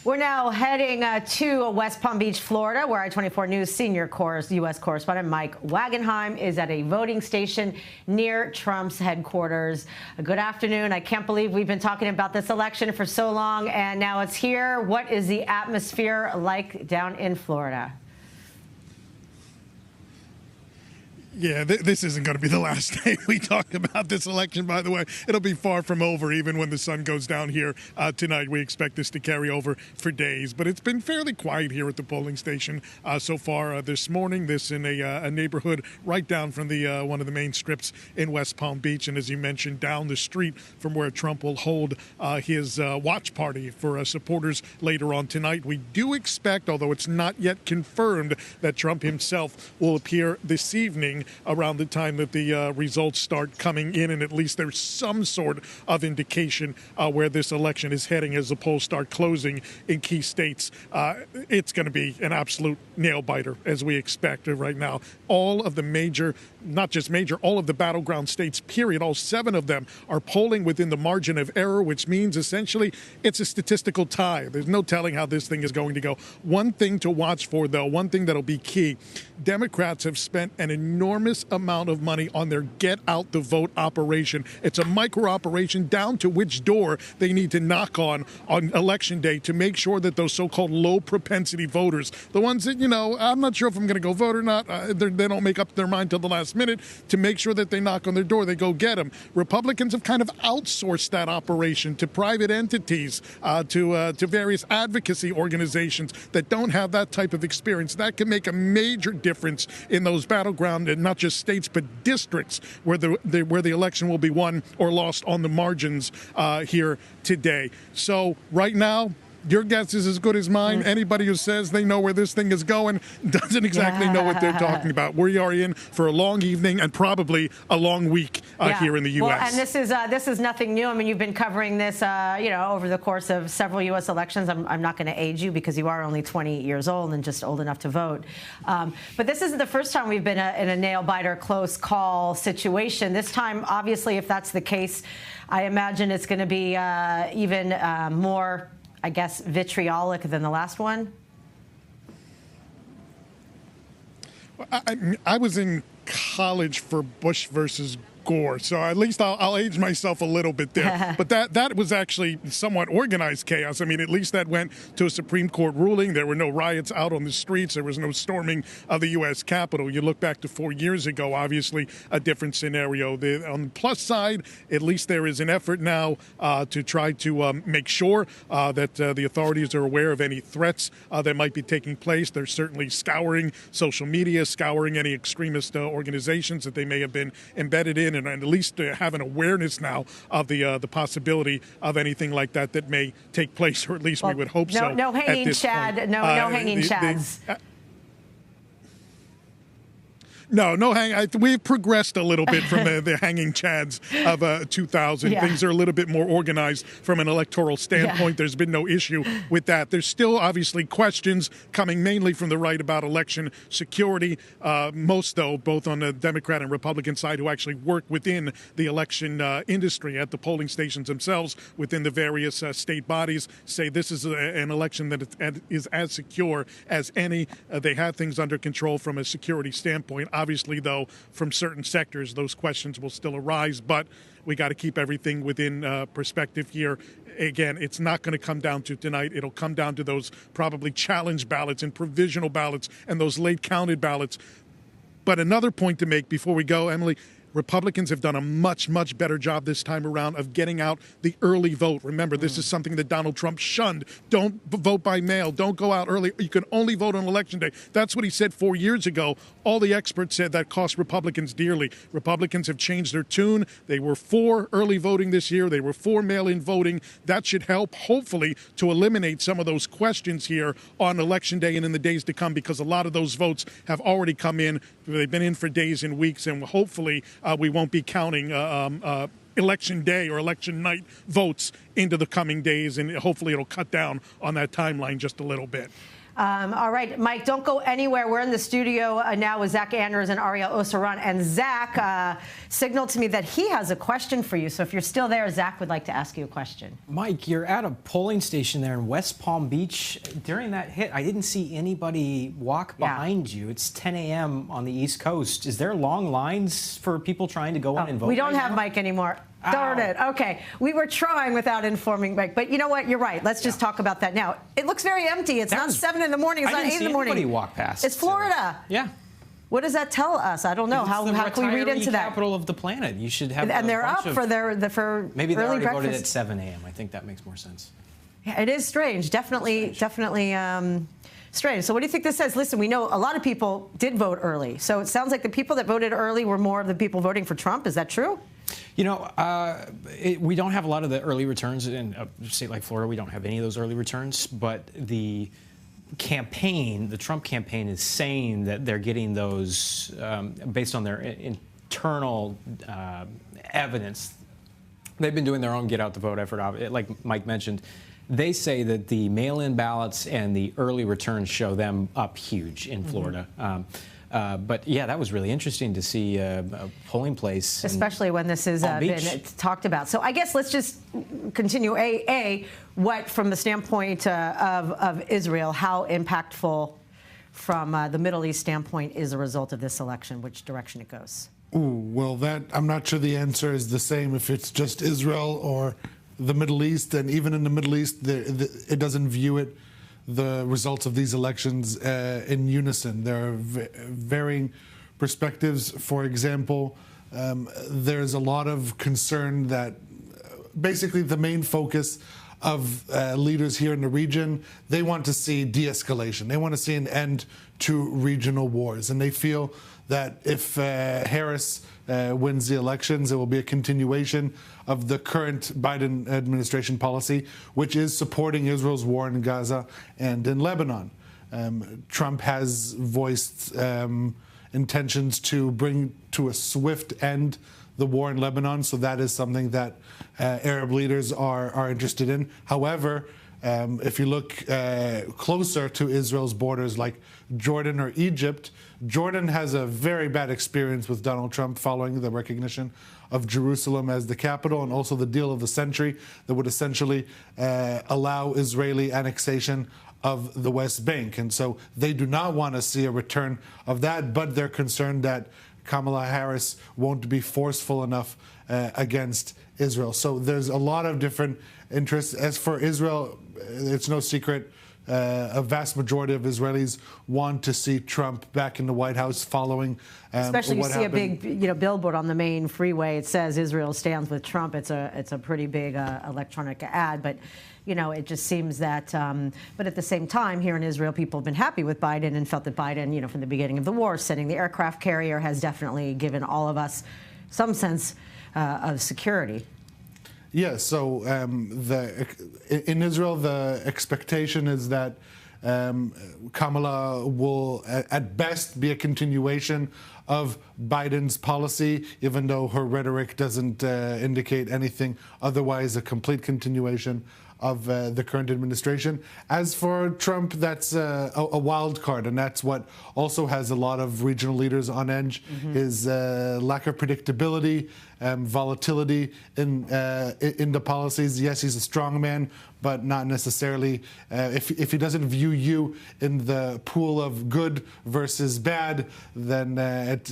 We're now heading to West Palm Beach, Florida, where I-24 News senior U.S. correspondent Mike Wagenheim is at a voting station near Trump's headquarters. Good afternoon. I can't believe we've been talking about this election for so long, and now it's here. What is the atmosphere like down in Florida? Yeah, this isn't going to be the last day we talk about this election, by the way. It'll be far from over even when the sun goes down here tonight. We expect this to carry over for days. But it's been fairly quiet here at the polling station so far this morning. This in a neighborhood right down from the one of the main strips in West Palm Beach. And as you mentioned, down the street from where Trump will hold his watch party for supporters later on tonight. We do expect, although it's not yet confirmed, that Trump himself will appear this evening around the time that the results start coming in, and at least there's some sort of indication where this election is heading as the polls start closing in key states. It's going to be an absolute nail-biter, as we expect right now. All of the major, not just major, all of the battleground states, period, all 7 of them are polling within the margin of error, which means essentially it's a statistical tie. There's no telling how this thing is going to go. One thing to watch for, though, one thing that'll be key, Democrats have spent an enormous amount of money on their get out the vote operation. It's a micro operation down to which door they need to knock on election day to make sure that those so-called low propensity voters, the ones that, I'm not sure if I'm going to go vote or not, they don't make up their mind till the last minute, to make sure that they knock on their door, they go get them. Republicans have kind of outsourced that operation to private entities, to various advocacy organizations that don't have that type of experience. That can make a major difference in those battleground, and not just states, but districts where the election will be won or lost on the margins here today. So right now, your guess is as good as mine. Anybody who says they know where this thing is going doesn't exactly know what they're talking about. We are in for a long evening and probably a long week here in the U.S. Well, and this is nothing new. I mean, you've been covering this, over the course of several U.S. elections. I'm not going to age you because you are only 28 years old and just old enough to vote. But this isn't the first time we've been in a nail-biter, close call situation. This time, obviously, if that's the case, I imagine it's going to be even more, I guess, vitriolic than the last one? I was in college for Bush versus Gore, so at least I'll age myself a little bit there. But that was actually somewhat organized chaos. I mean, at least that went to a Supreme Court ruling. There were no riots out on the streets. There was no storming of the U.S. Capitol. You look back to 4 years ago, obviously a different scenario. On the plus side, at least there is an effort now to try to make sure that the authorities are aware of any threats that might be taking place. They're certainly scouring social media, scouring any extremist organizations that they may have been embedded in, and at least have an awareness now of the possibility of anything like that may take place, or at least we would hope so. No hanging chad. No hanging chads. No hang. We've progressed a little bit from the hanging chads of 2000. Yeah. Things are a little bit more organized from an electoral standpoint. Yeah. There's been no issue with that. There's still obviously questions coming mainly from the right about election security. Most, though, both on the Democrat and Republican side, who actually work within the election industry at the polling stations themselves, within the various state bodies, say this is an election that is as secure as any. They have things under control from a security standpoint. Obviously, though, from certain sectors, those questions will still arise, but we got to keep everything within perspective here. Again, it's not going to come down to tonight. It'll come down to those probably challenge ballots and provisional ballots and those late counted ballots. But another point to make before we go, Emily, Republicans have done a much, much better job this time around of getting out the early vote. Remember, this is something that Donald Trump shunned. Don't vote by mail. Don't go out early. You can only vote on Election Day. That's what he said 4 years ago. All the experts said that cost Republicans dearly. Republicans have changed their tune. They were for early voting this year. They were for mail-in voting. That should help, hopefully, to eliminate some of those questions here on Election Day and in the days to come, because a lot of those votes have already come in. They've been in for days and weeks, and hopefully we won't be counting election day or election night votes into the coming days, and hopefully it'll cut down on that timeline just a little bit. All right, Mike, don't go anywhere. We're in the studio now with Zach Anders and Ariel Osaran. And Zach signaled to me that he has a question for you. So if you're still there, Zach would like to ask you a question. Mike, you're at a polling station there in West Palm Beach. During that hit, I didn't see anybody walk behind you. It's 10 a.m. on the East Coast. Is there long lines for people trying to go in and vote? We don't right have now? Mike anymore. Ow. Darn it. Okay. We were trying without informing Mike. But you know what? You're right. Let's just talk about that now. It looks very empty. It's not 7 in the morning. It's not 8 in the morning. Nobody walk past. It's Florida. Yeah. What does that tell us? I don't know. How can we read into that? Capital of the planet. You should have. And they're up for for maybe they early already breakfast. voted at 7 a.m. I think that makes more sense. Yeah, it is strange. Definitely strange. So what do you think this says? Listen, we know a lot of people did vote early. So it sounds like the people that voted early were more of the people voting for Trump. Is that true? You know, we don't have a lot of the early returns in a state like Florida. We don't have any of those early returns. But the campaign, the Trump campaign, is saying that they're getting those based on their internal evidence. They've been doing their own get out the vote effort, like Mike mentioned. They say that the mail-in ballots and the early returns show them up huge in Florida. But yeah, that was really interesting to see a polling place, especially when this has been talked about. So I guess let's just continue. What from the standpoint of Israel, how impactful from the Middle East standpoint is a result of this election? Which direction it goes? Well, that I'm not sure the answer is the same if it's just Israel or the Middle East. And even in the Middle East, it doesn't view the results of these elections in unison. There are varying perspectives. For example, there's a lot of concern that basically the main focus of leaders here in the region, they want to see de-escalation. They want to see an end to regional wars. And they feel that if Harris wins the elections, it will be a continuation of the current Biden administration policy, which is supporting Israel's war in Gaza and in Lebanon. Trump has voiced intentions to bring to a swift end the war in Lebanon, so that is something that Arab leaders are interested in. However, if you look closer to Israel's borders like Jordan or Egypt, Jordan has a very bad experience with Donald Trump following the recognition of Jerusalem as the capital and also the deal of the century that would essentially allow Israeli annexation of the West Bank. And so they do not want to see a return of that, but they're concerned that Kamala Harris won't be forceful enough against Israel. So there's a lot of different interests. As for Israel, it's no secret a vast majority of Israelis want to see Trump back in the White House following especially what you see happened. A big billboard on the main freeway. It says Israel stands with Trump. It's a pretty big electronic ad, but it just seems that but at the same time here in Israel, people have been happy with Biden and felt that Biden, from the beginning of the war, sending the aircraft carrier has definitely given all of us some sense of security. Yeah, so in Israel, the expectation is that Kamala will, at best, be a continuation of Biden's policy, even though her rhetoric doesn't indicate anything otherwise, a complete continuation of the current administration. As for Trump, that's a wild card, and that's what also has a lot of regional leaders on edge, is lack of predictability, volatility in the policies. Yes, he's a strong man, but not necessarily. If he doesn't view you in the pool of good versus bad, then it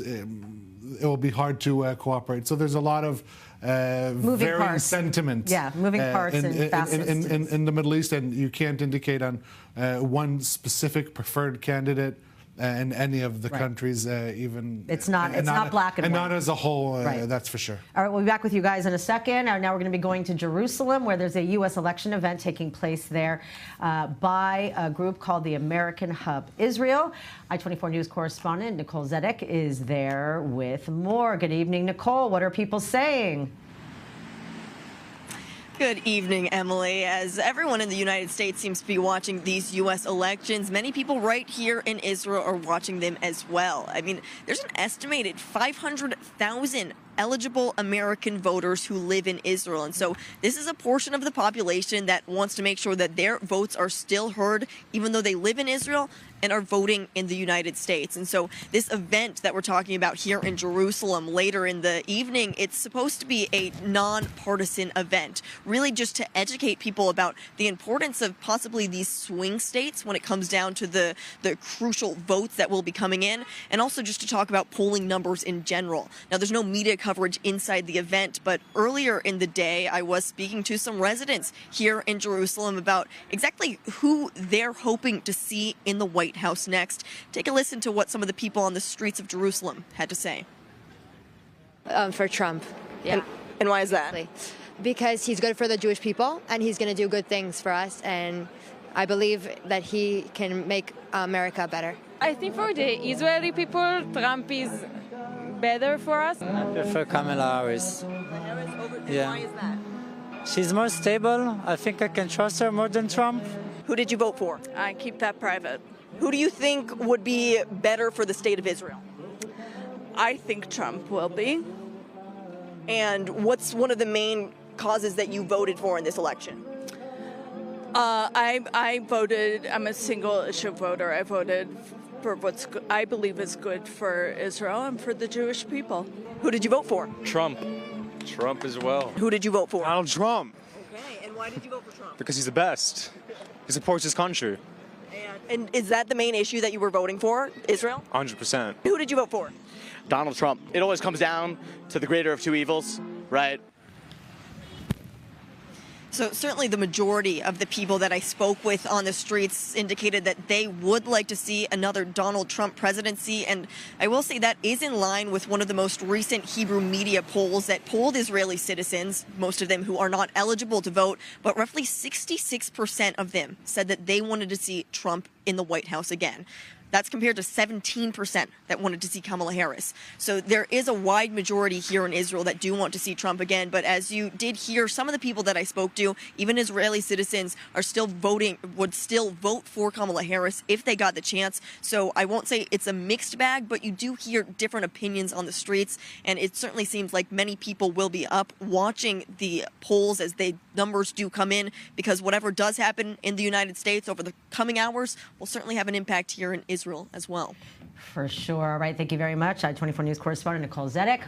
will be hard to cooperate. So there's a lot of varying sentiment. Yeah, moving parts in the Middle East, and you can't indicate on one specific preferred candidate in any of the countries, even. It's not black and white. And not as a whole, right. That's for sure. All right, we'll be back with you guys in a second. Now we're going to be going to Jerusalem, where there's a U.S. election event taking place there by a group called the American Hub Israel. I-24 News correspondent Nicole Zedek is there with more. Good evening, Nicole. What are people saying? Good evening, Emily. As everyone in the United States seems to be watching these U.S. elections, many people right here in Israel are watching them as well. I mean, there's an estimated 500,000 eligible American voters who live in Israel. And so this is a portion of the population that wants to make sure that their votes are still heard, even though they live in Israel and are voting in the United States. And so this event that we're talking about here in Jerusalem later in the evening, it's supposed to be a nonpartisan event, really just to educate people about the importance of possibly these swing states when it comes down to the crucial votes that will be coming in, and also just to talk about polling numbers in general. Now, there's no media coverage inside the event, but earlier in the day, I was speaking to some residents here in Jerusalem about exactly who they're hoping to see in the White House next. Take a listen to what some of the people on the streets of Jerusalem had to say. For Trump. Yeah. And why is that? Because he's good for the Jewish people and he's going to do good things for us. And I believe that he can make America better. I think for the Israeli people, Trump is better for us. I prefer Kamala Harris. Yeah. Why is that? She's more stable. I think I can trust her more than Trump. Who did you vote for? I keep that private. Who do you think would be better for the state of Israel? I think Trump will be. And what's one of the main causes that you voted for in this election? I voted, I'm a single issue voter. I voted for what I believe is good for Israel and for the Jewish people. Who did you vote for? Trump. Trump as well. Who did you vote for? Donald Trump. Okay, and why did you vote for Trump? Because he's the best. He supports his country. And is that the main issue that you were voting for, Israel? 100%. Who did you vote for? Donald Trump. It always comes down to the greater of two evils, right? So certainly the majority of the people that I spoke with on the streets indicated that they would like to see another Donald Trump presidency. And I will say that is in line with one of the most recent Hebrew media polls that polled Israeli citizens, most of them who are not eligible to vote, but roughly 66% of them said that they wanted to see Trump in the White House again. That's compared to 17% that wanted to see Kamala Harris. So there is a wide majority here in Israel that do want to see Trump again. But as you did hear, some of the people that I spoke to, even Israeli citizens, are still voting, would still vote for Kamala Harris if they got the chance. So I won't say it's a mixed bag, but you do hear different opinions on the streets. And it certainly seems like many people will be up watching the polls as the numbers do come in, because whatever does happen in the United States over the coming hours will certainly have an impact here in Israel as well. For sure. All right. Thank you very much. I-24 News correspondent Nicole Zedek.